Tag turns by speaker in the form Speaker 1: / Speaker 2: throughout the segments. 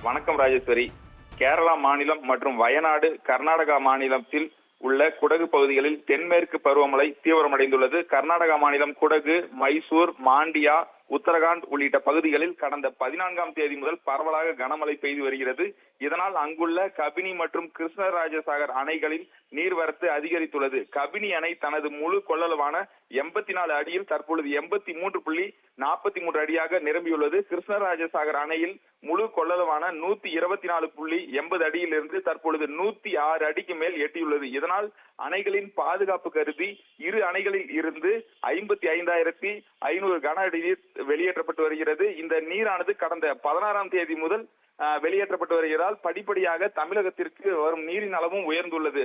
Speaker 1: வணக்கம் ராஜேஸ்வரி. கேரளா மாநிலம் மற்றும் வயநாடு, கர்நாடகா மாநிலத்தில் உள்ள குடகு பகுதிகளில் தென்மேற்கு பருவமழை தீவிரமடைந்துள்ளது. கர்நாடகா மாநிலம் குடகு, மைசூர், மாண்டியா, உத்தரகாண்ட் உள்ளிட்ட பகுதிகளில் கடந்த 14ஆம் தேதி முதல் பரவலாக கனமழை பெய்து வருகிறது. இதனால் அங்குள்ள கபினி மற்றும் கிருஷ்ணராஜசாகர் அணைகளில் நீர்வரத்து அதிகரித்துள்ளது. கபினி அணை தனது முழு கொள்ளளவான 84 அடியில் தற்பொழுது 83.43 அடியாக நிரம்பியுள்ளது. கிருஷ்ணராஜசாகர் அணையில் முழு கொள்ளளவான 124.80 அடியிலிருந்து தற்பொழுது 106 அடிக்கு மேல் எட்டியுள்ளது. இதனால் அணைகளின் பாதுகாப்பு கருதி இரு அணைகளில் இருந்து 55,500 கன அடி நீர் வெளியேற்றப்பட்டு வருகிறது. இந்த நீரானது கடந்த 16ஆம் தேதி முதல் வெளியேற்றப்பட்டு வருகிறால் படிப்படியாக தமிழகத்திற்கு வரும் நீரின் அளவும் உயர்ந்துள்ளது.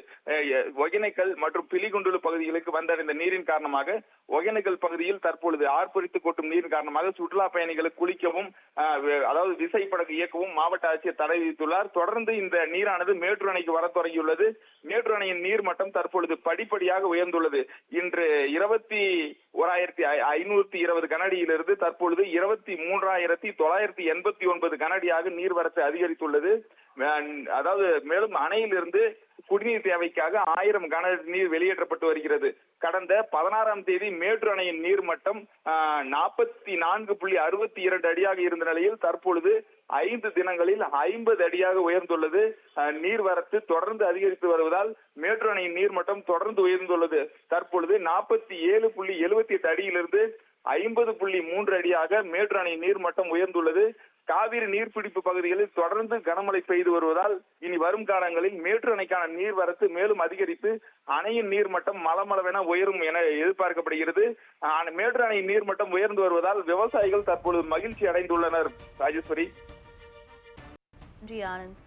Speaker 1: ஒகேனக்கல் மற்றும் பிலிகுண்டுலு பகுதிகளுக்கு வந்தடைந்த நீரின் காரணமாக ஒகேனக்கல் பகுதியில் தற்பொழுது ஆர்ப்பரித்து கொட்டும் நீரின் காரணமாக சுற்றுலா பயணிகளுக்கு குளிக்கவும் அதாவது விசைப்படகு இயக்கவும் மாவட்ட ஆட்சியர் தடை விதித்துள்ளார். தொடர்ந்து இந்த நீரானது மேட்டூர் அணைக்கு வர தொடங்கியுள்ளது. மேட்டூர் அணையின் நீர் மட்டம் தற்பொழுது படிப்படியாக உயர்ந்துள்ளது. இன்று 21,520 கனஅடியிலிருந்து தற்பொழுது 23,989 கனஅடியாக நீர்வரத்து அதிகரித்துள்ளது. அதாவது மேலும் அணையிலிருந்து குடிநீர் தேவைக்காக 1000 கன நீர் வெளியேற்றப்பட்டு வருகிறது. கடந்த 16ஆம் தேதி மேட்டூர் அணையின் நீர் மட்டம் 44.62 அடியாக இருந்த நிலையில் தற்பொழுது 5 தினங்களில் 50 அடியாக உயர்ந்துள்ளது. நீர்வரத்து தொடர்ந்து அதிகரித்து வருவதால் மேட்டூர் அணையின் நீர்மட்டம் தொடர்ந்து உயர்ந்துள்ளது. தற்பொழுது 47.78 அடியிலிருந்து 50.3 அடியாக மேட்டூர் அணை நீர்மட்டம் உயர்ந்துள்ளது. காவிரி நீர்பிடிப்பு பகுதிகளில் தொடர்ந்து கனமழை பெய்து வருவதால் இனி வரும் காலங்களில் மேட்டூர் அணைக்கான நீர்வரத்து மேலும் அதிகரித்து அணையின் நீர்மட்டம் மளமளவென உயரும் என எதிர்பார்க்கப்படுகிறது. மேட்டூர் அணையின் நீர்மட்டம் உயர்ந்து வருவதால் விவசாயிகள் தற்பொழுது மகிழ்ச்சி அடைந்துள்ளனர். ராஜேஸ்வரி.
Speaker 2: ஆனந்த்.